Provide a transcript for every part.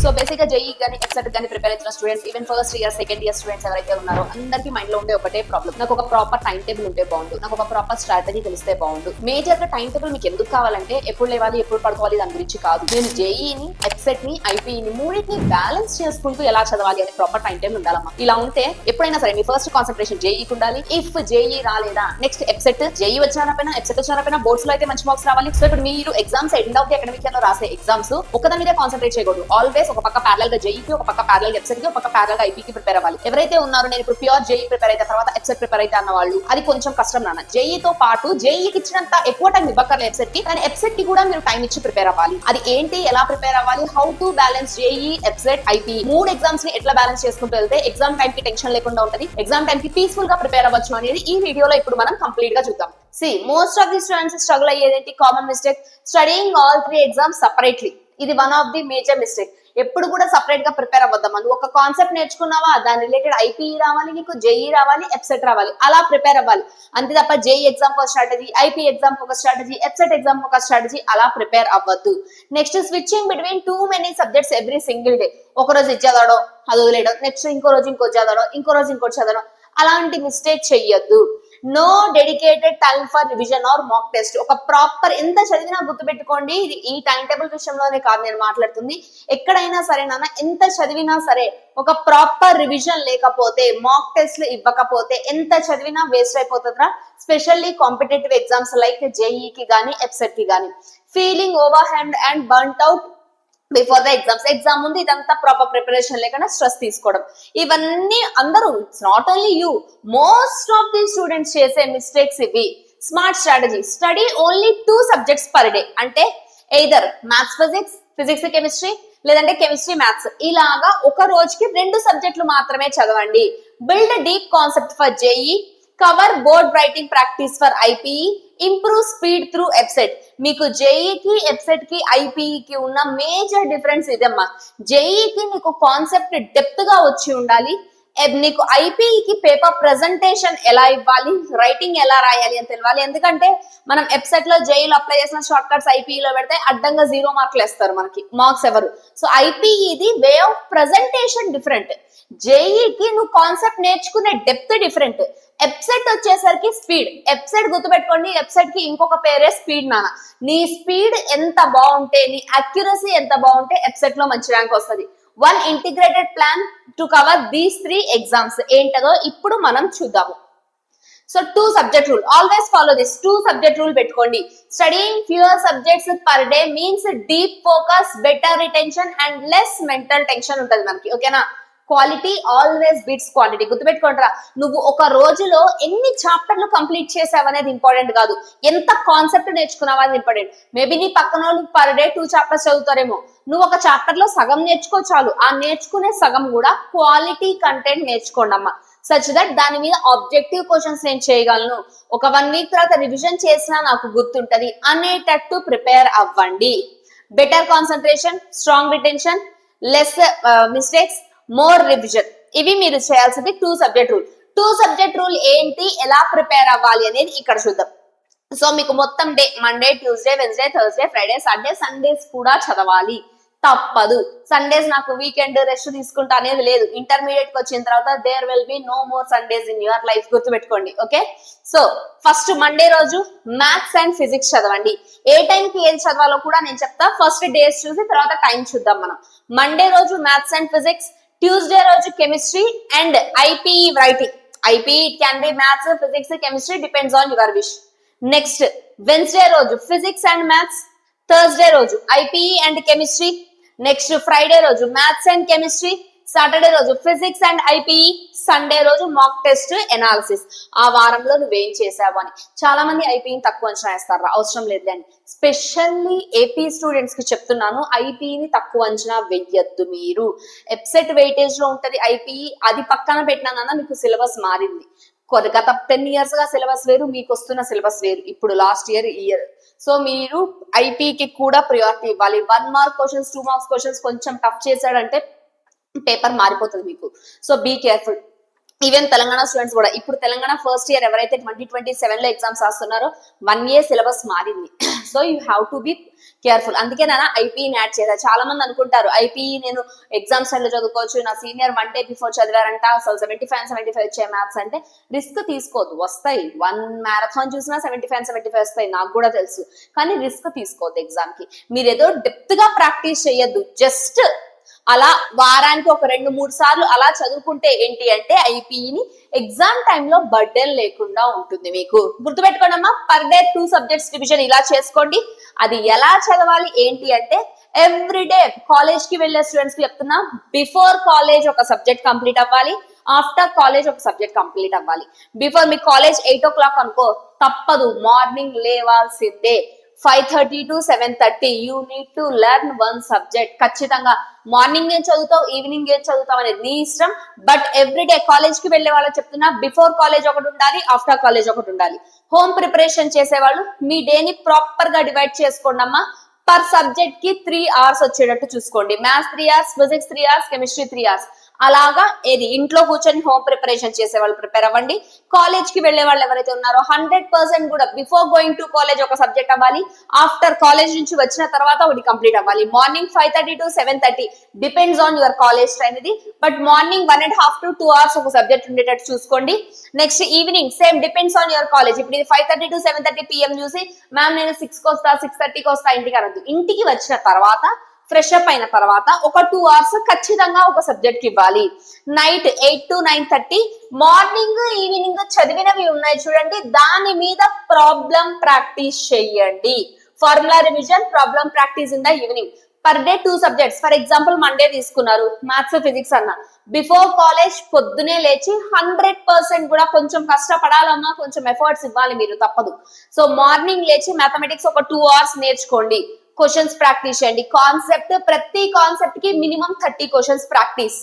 So basic గా JEE కానీ ఎక్సెట్ కానీ ప్రిపేర్ అవుతున్న students, even first year second year students ఎవరైతే ఉన్నారో అందరికీ మైండ్ లో ఉండే ఒకటే ప్రాబ్లం, నాకు ఒక ప్రాపర్ టైం టేబుల్ ఉంటే బాగుండు, నాకు ఒక ప్రాపర్ స్ట్రాటజీ తెలిస్తే బాగుండు. మేజర్ గా టైం టేబుల్ మీకు ఎందుకు కావాలంటే ఎప్పుడు లేవాలి ఎప్పుడు పడుకోవాలి దాని గురించి కాదు. నేను జేఈని ఎక్సెట్ ని ఐపీఈని మూడింటిని బ్యాలెన్స్ చేసుకుంటూ ఎలా చదవాలి అనే ప్రాపర్ టైం టేబుల్ ఉండాలమ్మా. ఇలా ఉంటే ఎప్పుడైనా సరే మీ ఫస్ట్ కాన్సన్ట్రేషన్ జేఈకి ఉండాలి. ఇఫ్ జేఈ రాలేదా నెక్స్ట్ ఎక్సెట్, జేఈ వచ్చిన ఎక్సెట్ వచ్చిన బోర్డ్స్ లో అయితే మంచి మార్క్స్ రావాలి. సో ఇప్పుడు మీరు exams end of the academic year లో రాసే ఎగ్జామ్స్ ఒకదాని మీద కాన్సన్ట్రేట్ చేయకూడదు. ఆల్వేస్ ఒక పక్క ప్యారలల్ గా జేఈకి, ఒక పక్క ప్యారలల్ గా ఎక్సెట్ కి, ఒక పక్క ప్యారలల్ గా ఐపీకి ప్రిపేర్ అవ్వాలి. ఎవరైతే ఉన్నారో నేను ఇప్పుడు ప్యూర్ జేఈ ప్రిపేర్ అయితే తర్వాత ఎక్సెట్ ప్రిపేర్ అయితే అన్న వాళ్ళు అది కొంచెం కష్టం నాన్న. జేఈతో పాటు జేఈకి ఇచ్చినంత ఎక్కువ టైం ఇవ్వక్కర్లేదు ఎక్సెట్ కి, కానీ ఎక్సెట్ కి కూడా మీరు టైం ఇచ్చి ప్రిపేర్ అవ్వాలి. అది ఏంటి, ఎలా ప్రిపేర్ అవ్వాలి, how to balance JEE EAPCET IP మూడు ఎగ్జామ్స్ ని ఎట్లా బ్యాలెన్స్ చేసుకుంటూ వెళ్తే ఎగ్జామ్ టైం కి టెన్షన్ లేకుండా ఉంటది, ఎగ్జామ్ టైం కి పీస్ఫుల్ గా ప్రిపేర్ అవ్వచ్చు అనేది ఈ వీడియోలో ఇప్పుడు మనం కంప్లీట్ గా చూద్దాం. See, most of the students struggle అయ్యేదేంటి, common mistake, studying all 3 exams separately. ఇది one of the major mistake. ఎప్పుడు కూడా సెపరేట్ గా ప్రిపేర్ అవ్వద్దాం. నువ్వు ఒక కాన్సెప్ట్ నేర్చుకున్నావా దాని రిలేటెడ్ ఐపీఈ రావాలి, నీకు జేఈ రావాలి, ఎఫ్సెట్ రావాలి, అలా ప్రిపేర్ అవ్వాలి. అంతే తప్ప జేఈ ఎగ్జామ్ ఒక స్ట్రాటజీ, ఐపీ ఎగ్జామ్ ఒక స్ట్రాటజీ, ఎఫ్సెట్ ఎగ్జామ్ ఒక స్ట్రాటజీ అలా ప్రిపేర్ అవ్వద్దు. Next switching between too many subjects every single day. ఒక రోజు ఇది చదవడం అది వదిలేయడం, నెక్స్ట్ ఇంకో రోజు ఇంకో చదవడం, ఇంకో రోజు ఇంకోటి చదవడం, అలాంటి మిస్టేక్ చెయ్యొద్దు. No dedicated time for revision or mock test. ఒక ప్రాపర్ ఎంత చదివినా గుర్తుపెట్టుకోండి, ఇది ఈ టైం టేబుల్ విషయంలోనే కాదు నేను మాట్లాడుతుంది, ఎక్కడైనా సరే నాన్న ఎంత చదివినా సరే ఒక ప్రాపర్ రివిజన్ లేకపోతే, మాక్ టెస్ట్లు ఇవ్వకపోతే ఎంత చదివినా వేస్ట్ అయిపోతుందిరా. స్పెషల్లీ కాంపిటేటివ్ ఎగ్జామ్స్ లైక్ జేఈకి గానీ ఎఫ్సెట్ కి గానీ. Feeling over hand and burnt out before the exam ముందు ఇదంతా ప్రాపర్ ప్రిపరేషన్ లేకుండా స్ట్రెస్ తీసుకోవడం, ఇవన్నీ అందరూ, it's not only you, most of the students చేసే మిస్టేక్స్ ఇవి. Smart strategy, study only 2 subjects per day. అంటే either maths physics, physics chemistry, లేదంటే కెమిస్ట్రీ మ్యాథ్స్, ఇలాగా ఒక రోజుకి 2 సబ్జెక్టులు మాత్రమే చదవండి. Build deep concept for JEE, cover board writing practice for IPE, improve speed through EAPCET. మీకు జేఈకి ఎఫ్సెట్ కి ఐపీఈకి ఉన్న మేజర్ డిఫరెన్స్ ఇదమ్మా. జేఈకి నీకు కాన్సెప్ట్ డెప్త్ గా వచ్చి ఉండాలి, నీకు ఐపీఈకి పేపర్ ప్రెజెంటేషన్ ఎలా ఇవ్వాలి, రైటింగ్ ఎలా రాయాలి అని తెలియాలి. ఎందుకంటే మనం ఎఫ్సెట్ లో జేఈలో అప్లై చేసిన షార్ట్ కట్స్ ఐపీఈలో పెడితే అడ్డంగా 0 మార్కులు వేస్తారు మనకి, మార్క్స్ ఎవరు. సో ఐపీఈది వే ఆఫ్ ప్రెజెంటేషన్ డిఫరెంట్, జేఈకి నువ్వు కాన్సెప్ట్ నేర్చుకునే డెప్త్ డిఫరెంట్. ఎఫ్సెట్ వచ్చేసరికి స్పీడ్. ఎఫ్సెట్ గుర్తుపెట్టుకోండి, ఎఫ్సెట్ కి ఇంకొక పేరే స్పీడ్ నాన్న. నీ స్పీడ్ ఎంత బాగుంటే, నీ అక్యురసీ ఎంత బాగుంటే ఎఫ్సెట్ లో మంచి ర్యాంక్ వస్తుంది. One integrated plan to cover these 3 exams ఏంటదో ఇప్పుడు మనం చూద్దాము. So 2 subject rule, always follow this. 2 subject rule పెట్టుకోండి. Studying fewer subjects per day means deep focus, better retention and less mental tension ఉంటుంది మనకి, ఓకేనా. Quality always beats quantity. గుర్తుపెట్టుకుంటారా, నువ్వు ఒక రోజులో ఎన్ని చాప్టర్లు కంప్లీట్ చేసావు అనేది ఇంపార్టెంట్ కాదు, ఎంత కాన్సెప్ట్ నేర్చుకున్నావు అనేది ఇంపార్టెంట్. మేబీ నీ పక్కన వాళ్ళు పర్ డే 2 చాప్టర్స్ చదువుతారేమో, నువ్వు ఒక చాప్టర్ లో సగం నేర్చుకో చాలు. ఆ నేర్చుకునే సగం కూడా క్వాలిటీ కంటెంట్ నేర్చుకోండి అమ్మా, సచ్ దట్ దాని మీద ఆబ్జెక్టివ్ క్వశ్చన్స్ నేను చేయగలను, ఒక 1 వీక్ తర్వాత రివిజన్ చేసినా నాకు గుర్తుంటది అనేటట్టు ప్రిపేర్ అవ్వండి. Better concentration, strong retention, less mistakes, more revision, ఇవి మీరు చేయాల్సింది 2 సబ్జెక్ట్ రూల్. 2 సబ్జెక్ట్ రూల్ ఏంటి, ఎలా ప్రిపేర్ అవ్వాలి అనేది ఇక్కడ చూద్దాం. సో మీకు మొత్తం day Monday, Tuesday, Wednesday, Thursday, Friday, Saturday, Sundays కూడా చదవాలి, తప్పదు. సండేస్ నాకు వీకెండ్ రెస్ట్ తీసుకుంటా అనేది లేదు. ఇంటర్మీడియట్ కి వచ్చిన తర్వాత there will be no more Sundays in your life, గుర్తుపెట్టుకోండి, ఓకే. సో ఫస్ట్ మండే రోజు మ్యాథ్స్ అండ్ ఫిజిక్స్ చదవండి. ఏ టైంకి ఏది చదవాలో కూడా నేను చెప్తా, ఫస్ట్ డేస్ చూసి తర్వాత టైం చూద్దాం మనం. మండే రోజు మ్యాథ్స్ అండ్ ఫిజిక్స్, ట్యూస్డే రోజు chemistry and IPE writing. IPE it can be maths, physics, chemistry, depends on your wish. Next Wednesday రోజు ఫిజిక్స్ అండ్ మ్యాథ్స్, థర్స్డే రోజు IPE and chemistry, next Friday రోజు maths and chemistry, Saturday రోజు physics and IPE, Sunday రోజు mock test analysis. ఆ వారంలో నువ్వేం చేసావు అని. చాలా మంది ఐపీఈని తక్కువ అంచనా వేస్తారా, అవసరం లేదు అని. స్పెషల్లీ ఏపీ స్టూడెంట్స్ కి చెప్తున్నాను, ఐపీఈని తక్కువ అంచనా వెయ్యొద్దు మీరు. ఎఫ్సెట్ వెయిటేజ్ లో ఉంటది ఐపీఈ, అది పక్కన పెట్టినానన్నా మీకు సిలబస్ మారింది. గత 10 years గా సిలబస్ వేరు, మీకు వస్తున్న సిలబస్ వేరు, ఇప్పుడు లాస్ట్ ఇయర్. సో మీరు ఐపీకి కూడా ప్రియారిటీ ఇవ్వాలి. 1 మార్క్ క్వశ్చన్స్, 2 మార్క్స్ క్వశ్చన్స్ కొంచెం టఫ్ చేశాడంటే పేపర్ మారిపోతుంది మీకు. So be careful. Even Telangana students కూడా ఇప్పుడు తెలంగాణ ఫస్ట్ ఇయర్ ఎవరైతే 2027 లో ఎగ్జామ్స్ రాస్తున్నారో 1 year సిలబస్ మారింది. So you have to be careful. అందుకే నేను ఐపీఈని యాడ్ చేశాను. చాలా మంది అనుకుంటారు ఐపీఈ నేను ఎగ్జామ్స్ టైంలో చదువుకోవచ్చు, నా సీనియర్ 1 day బిఫోర్ చదివారంట, అసలు 75 వచ్చే మ్యాథ్స్ అంటే రిస్క్ తీసుకోవద్దు. వస్తాయి, 1 marathon చూసినా 75 వస్తాయి, నాకు కూడా తెలుసు. కానీ రిస్క్ తీసుకోవద్దు ఎగ్జామ్ కి. మీరు ఏదో డెప్త్ గా ప్రాక్టీస్ చేయొద్దు. జస్ట్ అలా వారానికి ఒక 2-3 సార్లు అలా చదువుకుంటే ఏంటి అంటే ఐపీఈని ఎగ్జామ్ టైంలో బర్డెన్ లేకుండా ఉంటుంది. మీకు గుర్తుపెట్టుకోండి అమ్మా, పర్ డే 2 subjects డివిజన్ ఇలా చేసుకోండి. అది ఎలా చదవాలి ఏంటి అంటే ఎవ్రీడే కాలేజ్ కి వెళ్ళే స్టూడెంట్స్ కి చెప్తున్నా, బిఫోర్ కాలేజ్ ఒక సబ్జెక్ట్ కంప్లీట్ అవ్వాలి, ఆఫ్టర్ కాలేజ్ ఒక సబ్జెక్ట్ కంప్లీట్ అవ్వాలి. బిఫోర్ మీ కాలేజ్ 8 o'clock అనుకో, తప్పదు మార్నింగ్ లేవాల్సిందే. 5:30 to 7:30 you need to learn 1 subject. ఖచ్చితంగా మార్నింగ్ ఏం చదువుతావు, ఈవినింగ్ ఏం చదువుతావు అనేది నీ ఇష్టం. బట్ ఎవ్రీడే కాలేజ్ కి వెళ్లే వాళ్ళకి చెప్తున్నా, బిఫోర్ కాలేజ్ ఒకటి ఉండాలి, ఆఫ్టర్ కాలేజ్ ఒకటి ఉండాలి. హోమ్ ప్రిపరేషన్ చేసేవాళ్ళు మీ డేని ప్రాపర్ గా డివైడ్ చేసుకోండి అమ్మా. పర్ సబ్జెక్ట్ కి 3 hours వచ్చేటట్టు చూసుకోండి. Maths 3 hours, physics 3 hours, chemistry 3 hours. అలాగా ఏది ఇంట్లో కూర్చొని హోమ్ ప్రిపరేషన్ చేసే వాళ్ళు ప్రిపేర్ అవ్వండి. కాలేజ్ కి వెళ్లే వాళ్ళు ఎవరైతే ఉన్నారో 100% కూడా బిఫోర్ గోయింగ్ టు కాలేజ్ ఒక సబ్జెక్ట్ అవ్వాలి, ఆఫ్టర్ కాలేజ్ నుంచి వచ్చిన తర్వాత ఒకటి కంప్లీట్ అవ్వాలి. Morning 5:30 to 7:30 depends on your college time ఇది. బట్ మార్నింగ్ 1.5 to 2 hours ఒక సబ్జెక్ట్ ఉండేటట్టు చూసుకోండి. Next evening same depends on your college. ఇప్పుడు ఇది 5:30 to 7:30 PM చూసి మ్యామ్ నేను 6కి వస్తా, 6:30కి వస్తా ఇంటికి అనొద్దు. ఇంటికి వచ్చిన తర్వాత ఫ్రెష్ అప్ అయిన తర్వాత ఒక 2 hours ఖచ్చితంగా ఒక సబ్జెక్ట్ కి ఇవ్వాలి. నైట్ 8 to 9:30 మార్నింగ్ ఈవినింగ్ చదివినవి ఉన్నాయి చూడండి, దాని మీద ప్రాబ్లం ప్రాక్టీస్ చెయ్యండి. Formula revision, problem practice in the evening. Per day 2 subjects. For example Monday తీసుకున్నారు, మ్యాథ్స్ ఫిజిక్స్ అన్న. బిఫోర్ కాలేజ్ పొద్దునే లేచి 100% కూడా కొంచెం కష్టపడాలన్నా, కొంచెం ఎఫర్ట్స్ ఇవ్వాలి మీరు, తప్పదు. సో మార్నింగ్ లేచి మ్యాథమెటిక్స్ ఒక 2 hours నేర్చుకోండి. క్వశ్చన్స్ ప్రాక్టీస్ చేయండి. కాన్సెప్ట్, ప్రతి కాన్సెప్ట్ కి మినిమం 30 questions ప్రాక్టీస్.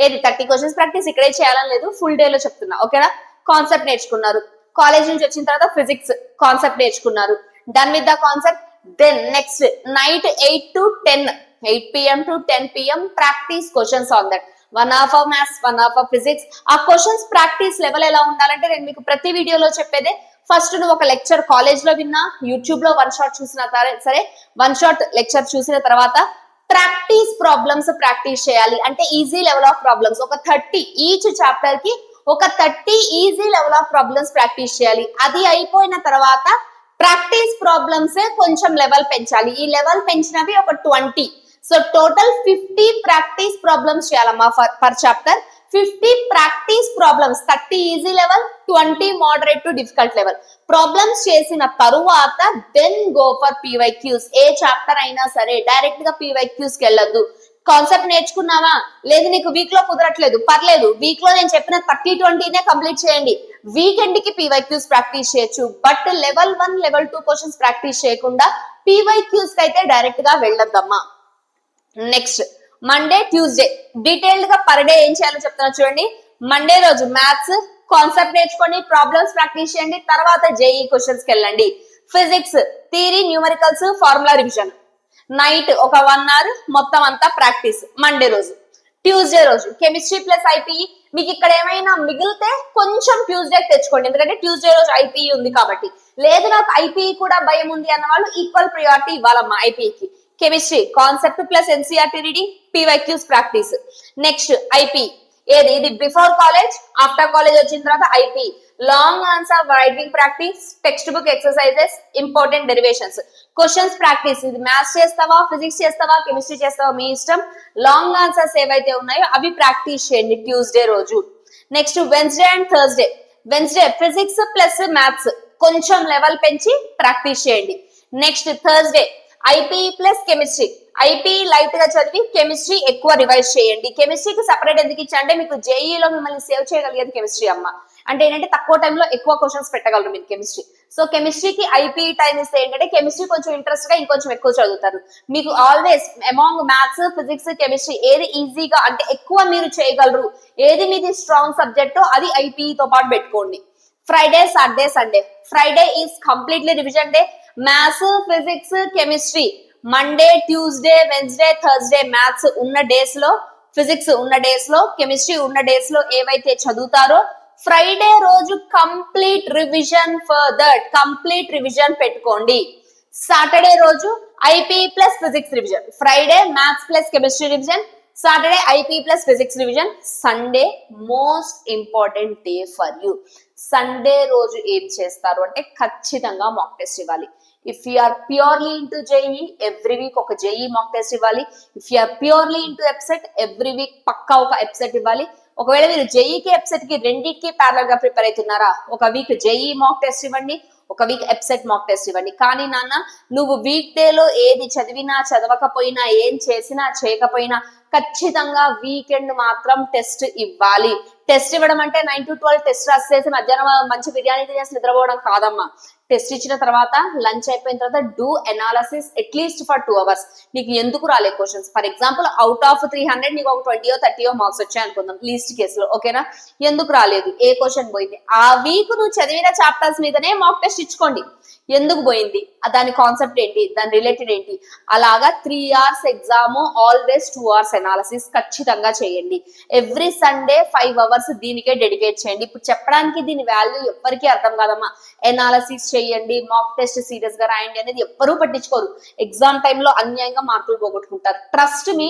ఏది 30 questions ప్రాక్టీస్ ఇక్కడే చేయాలని లేదు, ఫుల్ డే లో చెప్తున్నా, ఓకేనా? కాన్సెప్ట్ నేర్చుకున్నారు, కాలేజ్ నుంచి వచ్చిన తర్వాత ఫిజిక్స్ కాన్సెప్ట్ నేర్చుకున్నారు, done with the concept. Then next night 8 PM to 10 PM practice questions on that. 1 hour of maths, 1 hour of physics. ఆ క్వశ్చన్స్ ప్రాక్టీస్ లెవెల్ ఎలా ఉండాలంటే నేను మీకు ప్రతి వీడియోలో చెప్పేదే. ఫస్ట్ నువ్వు ఒక లెక్చర్ కాలేజ్ లో విన్నా, యూట్యూబ్ లో 1 shot చూసిన సరే, 1 shot లెక్చర్ చూసిన తర్వాత ప్రాక్టీస్ ప్రాబ్లమ్స్ ప్రాక్టీస్ చేయాలి. అంటే ఈజీ లెవెల్ ఆఫ్ ప్రాబ్లమ్స్ ఒక 30 ఈచ్ చాప్టర్ కి ఒక 30 easy level of problems practice చేయాలి. అది అయిపోయిన తర్వాత ప్రాక్టీస్ ప్రాబ్లమ్స్ కొంచెం లెవెల్ పెంచాలి. ఈ లెవెల్ పెంచినవి ఒక 20. సో టోటల్ 50 ప్రాక్టీస్ ప్రాబ్లమ్స్ చేయాలమ్మా per chapter. 50 practice problems, 30 easy level, 20 moderate to difficult level problems చేసిన తరువాత దెన్ గో ఫర్ పీవైక్యూస్. ఏ చాప్టర్ అయినా సరే డైరెక్ట్ గా పీవైక్యూస్ కి వెళ్ళొద్దు. కాన్సెప్ట్ నేర్చుకున్నావా, లేదు నీకు వీక్ లో కుదరట్లేదు, పర్లేదు, వీక్ లో నేను చెప్పిన 30-20 కంప్లీట్ చేయండి. వీకెండ్ కి పీవైక్యూస్ ప్రాక్టీస్ చేయొచ్చు. But level 1, level 2 questions practice చేయకుండా పీవైక్యూస్ కి అయితే డైరెక్ట్ గా వెళ్ళొద్దమ్మా. నెక్స్ట్ మండే, ట్యూస్డే డీటెయిల్డ్ గా పర్ డే ఏం చేయాలో చెప్తున్నా చూడండి. మండే రోజు మ్యాథ్స్ కాన్సెప్ట్ నేర్చుకోండి, ప్రాబ్లమ్స్ ప్రాక్టీస్ చేయండి, తర్వాత జేఈ క్వశ్చన్స్ కి వెళ్ళండి. Physics theory, numericals, formula revision. Night ఒక 1 hour మొత్తం అంతా ప్రాక్టీస్ మండే రోజు. ట్యూస్డే రోజు కెమిస్ట్రీ ప్లస్ ఐపీఈ. మీకు ఇక్కడ ఏమైనా మిగిలితే కొంచెం ట్యూస్డే తెచ్చుకోండి, ఎందుకంటే ట్యూస్డే రోజు ఐపీఈ ఉంది కాబట్టి. లేదు నాకు ఐపీఈ కూడా భయం ఉంది అన్న వాళ్ళు ఈక్వల్ ప్రియారిటీ ఇవ్వాలమ్మా ఐపీఈకి. Chemistry concept plus NCERT reading, PYQs practice. Next IP, ఏది ఇది బిఫోర్ కాలేజ్, ఆఫ్టర్ కాలేజ్ వచ్చిన తర్వాత IP. Long answer writing practice, textbook exercises, important derivations, questions practice. ఇది మ్యాథ్స్ చేస్తావా, ఫిజిక్స్ చేస్తావా, కెమిస్ట్రీ చేస్తావా మీ ఇష్టం. లాంగ్ ఆన్సర్స్ ఏవైతే ఉన్నాయో అవి ప్రాక్టీస్ చేయండి ట్యూస్డే రోజు. Next Wednesday and Thursday. Wednesday physics plus maths కొంచెం లెవెల్ పెంచి ప్రాక్టీస్ చేయండి. Next Thursday IPE plus chemistry. IPE light గా చదివి కెమిస్ట్రీ ఎక్కువ రివైజ్ చేయండి. కెమిస్ట్రీకి సపరేట్ ఎందుకు ఇచ్చా అంటే మీకు జేఈలో మిమ్మల్ని సేవ్ చేయగలిగేది కెమిస్ట్రీ అమ్మ. అంటే ఏంటంటే తక్కువ టైంలో ఎక్కువ క్వశ్చన్స్ పెట్టగలరు మీరు కెమిస్ట్రీ. సో కెమిస్ట్రీకి ఐపీఈ టైం ఇస్తే ఏంటంటే కెమిస్ట్రీ కొంచెం ఇంట్రెస్ట్ గా ఇంకొంచెం ఎక్కువ చదువుతారు. మీకు always among maths, physics, chemistry ఏది ఈజీగా అంటే ఎక్కువ మీరు చేయగలరు, ఏది మీది స్ట్రాంగ్ సబ్జెక్ట్ అది ఐపీఈతో పాటు పెట్టుకోండి. Friday, Saturday, Sunday. Friday is completely revision day. Maths, physics, chemistry Monday, Tuesday, Wednesday, Thursday maths ఉన్న డేస్ లో ఫిజిక్స్ ఉన్న డేస్ లో, కెమిస్ట్రీ ఉన్న డేస్ లో ఏవైతే చదువుతారో ఫ్రైడే రోజు complete revision for that, complete revision పెట్టుకోండి. సాటర్డే రోజు IP plus physics revision, Friday maths plus chemistry revision, Saturday IP plus physics revision, Sunday most important day for you. Sunday రోజు ఏం చేస్తారు అంటే ఖచ్చితంగా మాక్ టెస్ట్ ఇవ్వాలి. If you are purely into JEE, every week ఒక JEE mock test ఇవ్వాలి. If you are purely into EAPCET, every week పక్కా ఒక ఎప్సెట్ ఇవ్వాలి. ఒకవేళ మీరు జేఈకి ఎప్సెట్ కి రెండింటికి ప్యారలల్ గా ప్రిపేర్ అవుతున్నారా, ఒక వీక్ జేఈ మాక్ టెస్ట్ ఇవ్వండి, ఒక వీక్ ఎప్సెట్ మాక్ టెస్ట్ ఇవ్వండి. కానీ నాన్న నువ్వు వీక్ డే లో ఏది చదివినా చదవకపోయినా ఏం చేసినా చేయకపోయినా ఖచ్చితంగా వీకెండ్ మాత్రం టెస్ట్ ఇవ్వాలి. టెస్ట్ ఇవ్వడం అంటే 9 to 12 టెస్ట్ రాసేసి మధ్యాహ్నం మంచి బిర్యానీ తినేసి నిద్రపోవడం కాదమ్మా. టెస్ట్ ఇచ్చిన తర్వాత లంచ్ అయిపోయిన తర్వాత do analysis at least for 2 hours. నీకు ఎందుకు రాలే questions, for example out of 300 నీకు ఒక 20 or 30 మార్క్స్ వచ్చాయి అనుకుందాం లీస్ట్ కేసులో, ఓకేనా? ఎందుకు రాలేదు, ఏ క్వశ్చన్ పోయింది, ఆ వీక్ నువ్వు చదివిన చాప్టర్స్ మీదనే మాక్ టెస్ట్ ఇచ్చుకోండి. ఎందుకు పోయింది, దాని కాన్సెప్ట్ ఏంటి, దాని రిలేటెడ్ ఏంటి, అలాగా 3 hours exam, always 2 hours analysis ఖచ్చితంగా చేయండి. ఎవ్రీ సండే 5 hours దీనికే డెడికేట్ చేయండి. ఇప్పుడు చెప్పడానికి దీని వాల్యూ ఎవ్వరికీ అర్థం కాదమ్మా. ఎనాలిసిస్ చేయండి, మాక్ టెస్ట్ సీరియస్ గా రాయండి అనేది ఎవ్వరూ పట్టించుకోరు. ఎగ్జామ్ టైంలో అన్యాయంగా మార్కులు పోగొట్టుకుంటారు. Trust me,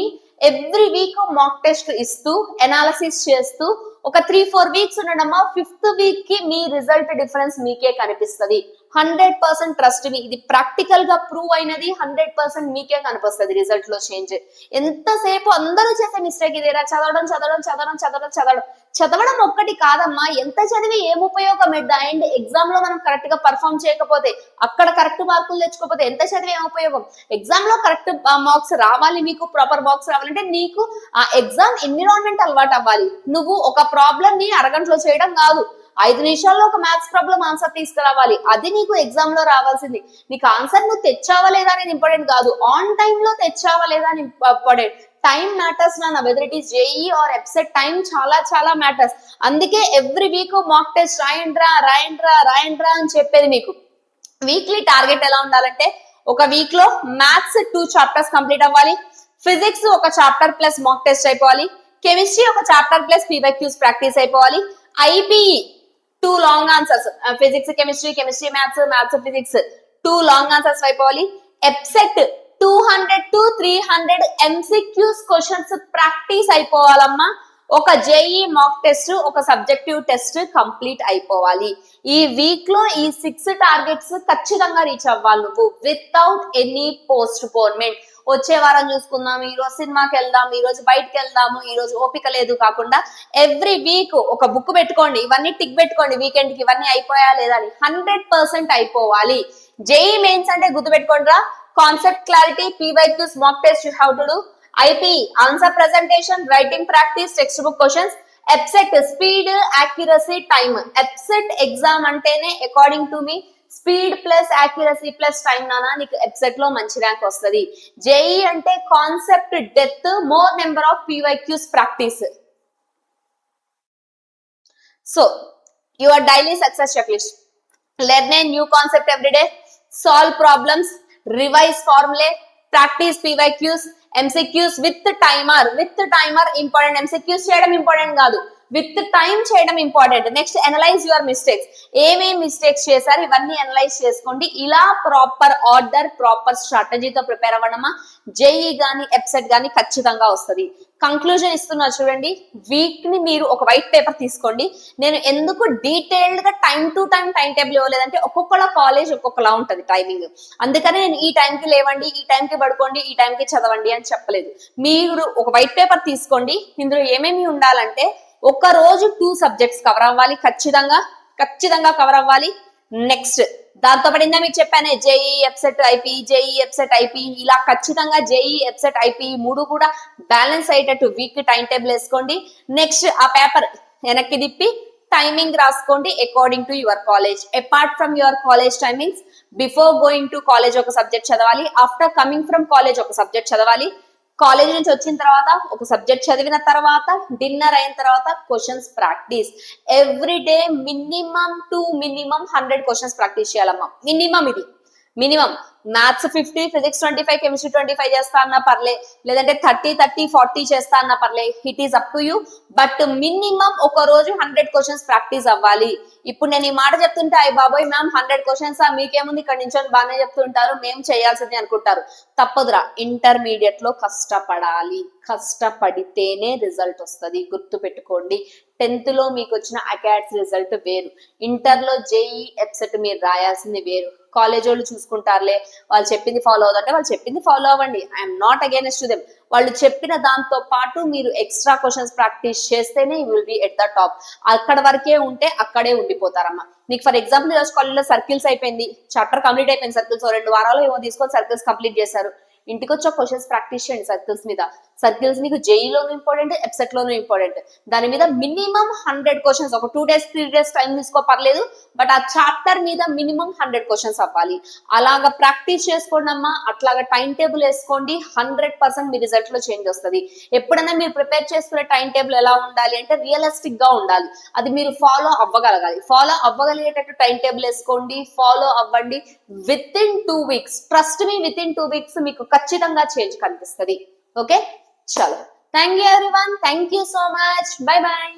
every week mock test ఇస్తూ ఎనాలిసిస్ చేస్తూ ఒక 3-4 weeks ఉండడమ్మా. 5th week కి మీ రిజల్ట్ డిఫరెన్స్ మీకే కనిపిస్తుంది. 100% ట్రస్ట్ మీ, ఇది ప్రాక్టికల్ గా ప్రూవ్ అయినది. 100% మీకే కనిపిస్తుంది రిజల్ట్ లో చేంజ్. ఎంతసేపు అందరూ చేసే మిస్టేక్ ఇదేరా, చదవడం చదవడం చదవడం చదవడం చదవడం. చదవడం ఒక్కటి కాదమ్మా, ఎంత చదివి ఏం ఉపయోగం ఎట్ ద ఎండ్. ఎగ్జామ్ లో మనం కరెక్ట్ గా పర్ఫామ్ చేయకపోతే, అక్కడ కరెక్ట్ మార్కులు తెచ్చుకోకపోతే ఎంత చదివి ఏం ఉపయోగం. ఎగ్జామ్ లో కరెక్ట్ మార్క్స్ రావాలి, మీకు ప్రాపర్ మార్క్స్ రావాలంటే నీకు ఆ ఎగ్జామ్ ఎన్విరాన్మెంట్ అలవాటు అవ్వాలి. నువ్వు ఒక ప్రాబ్లం ని అరగంటలో చేయడం కాదు, 5 నిమిషాల్లో ఒక మ్యాథ్స్ ప్రాబ్లం ఆన్సర్ తీసుకురావాలి. అది నీకు ఎగ్జామ్ లో రావాల్సింది. నీకు ఆన్సర్ నువ్వు తెచ్చావా లేదా అనేది ఇంపార్టెంట్ కాదు, ఆన్ టైమ్ లో తెచ్చావా లేదా అని ఇంపార్టెంట్. టైం మ్యాటర్స్ నా, whether it is JEE or EAPCET, time చాలా చాలా మ్యాటర్స్. అందుకే ఎవ్రీ వీక్ మాక్ టెస్ట్ రాయండ్రా రాయండ్రా రాయండ్రా అని చెప్పేది మీకు. వీక్లీ టార్గెట్ ఎలా ఉండాలంటే, ఒక వీక్ లో మ్యాథ్స్ 2 చాప్టర్స్ కంప్లీట్ అవ్వాలి, ఫిజిక్స్ ఒక చాప్టర్ ప్లస్ మాక్ టెస్ట్ అయిపోవాలి, కెమిస్ట్రీ ఒక చాప్టర్ ప్లస్ పీవైక్యూస్ ప్రాక్టీస్ అయిపోవాలి, IPE 2 long answers, physics chemistry, chemistry maths, maths physics 2 long answers అయిపోవాలి, EAPCET 200 to 300 MCQs questions practice అయిపోవాలమ్మా. ఒక జేఈ మాక్ టెస్ట్, ఒక subjective test complete అయిపోవాలి. ఈ week లో ఈ 6 టార్గెట్స్ ఖచ్చితంగా రీచ్ అవ్వాలి నువ్వు, వితౌట్ ఎనీ పోస్ట్ పోన్మెంట్. వచ్చే వారం చూసుకుందాం, ఈ రోజు సినిమాకి వెళ్దాం, ఈ రోజు బయటకు వెళ్దాము, ఈ రోజు ఓపిక లేదు కాకుండా ఎవ్రీ వీక్ ఒక బుక్ పెట్టుకోండి, ఇవన్నీ టిక్ పెట్టుకోండి, వీకెండ్ కి ఇవన్నీ అయిపోయా లేదా అని. 100% అయిపోవాలి. జేఈ మెయిన్స్ అంటే గుర్తుపెట్టుకోండి రా, concept clarity, PYQs mock test you have to do, IP answer presentation, writing practice, textbook questions, EAPCET speed, accuracy, time. EAPCET exam అంటేనే అకార్డింగ్ టు మీ speed plus accuracy plus time నానా, నీకు EAPCET లో మంచి rank వస్తుంది. JEE అంటే concept depth, more number of PYQs practice. So your daily success checklist, learn a new concept every day, solve problems, revise formulae, practice PYQs, MCQs with timer. With timer important, MCQs చేయడం important కాదు, with time చేయడం important. Next analyse your mistakes, ఏమేమి mistakes చేశారు ఇవన్నీ analyse చేసుకోండి. ఇలా proper order, proper స్ట్రాటజీతో prepare అవ్వడమా, జేఈ గానీ ఎప్సెట్ గానీ ఖచ్చితంగా వస్తుంది. కంక్లూజన్ ఇస్తున్నా చూడండి, వీక్ ని మీరు ఒక వైట్ పేపర్ తీసుకోండి. నేను ఎందుకు డీటెయిల్డ్ గా time to time time table ఇవ్వలేదంటే, ఒక్కొక్కల కాలేజ్ ఒక్కొక్కలా ఉంటది టైమింగ్. అందుకని నేను ఈ టైంకి లేవండి, ఈ టైంకి పడుకోండి, ఈ టైంకి చదవండి అని చెప్పలేదు. మీరు ఒక వైట్ పేపర్ తీసుకోండి, ఇందులో ఏమేమి ఉండాలంటే, ఒక రోజు 2 సబ్జెక్ట్స్ కవర్ అవ్వాలి, ఖచ్చితంగా కవర్ అవ్వాలి. నెక్స్ట్ దాంతో పాటు మీకు చెప్పానే JEE EAPCET IP, JEE EAPCET IP, ఇలా ఖచ్చితంగా జేఈ ఎప్సెట్ ఐపీ 3 కూడా బ్యాలెన్స్ అయ్యేటట్టు వీక్ టైం టేబుల్ వేసుకోండి. నెక్స్ట్ ఆ పేపర్ వెనక్కి తిప్పి టైమింగ్ రాసుకోండి according to your college. Apart from your college timings, before going to college ఒక సబ్జెక్ట్ చదవాలి, ఆఫ్టర్ కమింగ్ ఫ్రమ్ కాలేజ్ ఒక సబ్జెక్ట్ చదవాలి, కాలేజ్ నుంచి వచ్చిన తర్వాత ఒక సబ్జెక్ట్ చదివిన తర్వాత, డిన్నర్ అయిన తర్వాత questions practice. Every day minimum 100 questions practice చేయాలమ్మా, మినిమం ఇది. మినిమం. మ్యాథ్స్ 50, ఫిజిక్స్ 25, కెమిస్ట్రీ 25 చేస్తా అన్నా పర్లే, లేదంటే 30, 40 చేస్తా అన్నా పర్లే, it is up to you. But minimum ఒక రోజు 100 క్వశ్చన్స్ ప్రాక్టీస్ అవ్వాలి. ఇప్పుడు నేను ఈ మాట చెప్తుంటే అయ్యి బాబోయ్ మ్యామ్ 100 క్వశ్చన్స్ మీకేముంది ఇక్కడ నుంచి బాగానే చెప్తుంటారు మేము చేయాల్సింది అనుకుంటారు. తప్పదురా, ఇంటర్మీడియట్ లో కష్టపడాలి, కష్టపడితేనే రిజల్ట్ వస్తుంది, గుర్తు పెట్టుకోండి. 10th లో మీకు వచ్చిన అకాట్స్ రిజల్ట్ వేరు, ఇంటర్ లో జేఈ ఎప్సెట్ మీరు రాయాల్సింది వేరు. కాలేజ్ వాళ్ళు చూసుకుంటారులే, వాళ్ళు చెప్పింది ఫాలో అవుతుంటే వాళ్ళు చెప్పింది ఫాలో అవ్వండి, I'm not against to them. వాళ్ళు చెప్పిన దాంతో పాటు మీరు ఎక్స్ట్రా క్వశ్చన్స్ ప్రాక్టీస్ చేస్తేనే you will be at the top. అక్కడ వరకే ఉంటే అక్కడే ఉండిపోతారమ్మా. మీకు ఫర్ ఎగ్జాంపుల్ ఈరోజు కాలేజ్లో సర్కిల్స్ అయిపోయింది, చాప్టర్ కంప్లీట్ అయిపోయింది, సర్కిల్స్ 2 వారాలు ఏమో తీసుకొని సర్కిల్స్ కంప్లీట్ చేశారు. ఇంటికి వచ్చి క్వశ్చన్స్ ప్రాక్టీస్ చేయండి సర్కిల్స్ మీద. సర్కిల్స్ మీకు జేఈలోను ఇంపార్టెంట్, ఎప్సెట్ లోను ఇంపార్టెంట్. దాని మీద మినిమం 100 క్వశ్చన్స్, ఒక 2 days 3 days టైం తీసుకో పర్లేదు, బట్ ఆ చాప్టర్ మీద మినిమం 100 క్వశ్చన్స్ అవ్వాలి. అలాగా ప్రాక్టీస్ చేసుకోండి అమ్మా, అట్లాగా టైం టేబుల్ వేసుకోండి, 100% మీ రిజల్ట్ లో చేంజ్ వస్తుంది. ఎప్పుడైనా మీరు ప్రిపేర్ చేసుకునే టైం టేబుల్ ఎలా ఉండాలి అంటే రియలిస్టిక్ గా ఉండాలి, అది మీరు ఫాలో అవ్వగలగాలి. ఫాలో అవ్వగలిగేటట్టు టైం టేబుల్ వేసుకోండి, ఫాలో అవ్వండి. Within 2 weeks, trust me, within 2 weeks మీకు ఖచ్చితంగా చేంజ్ కనిపిస్తుంది. ఓకే, చలో, thank you everyone, thank you so much, bye bye.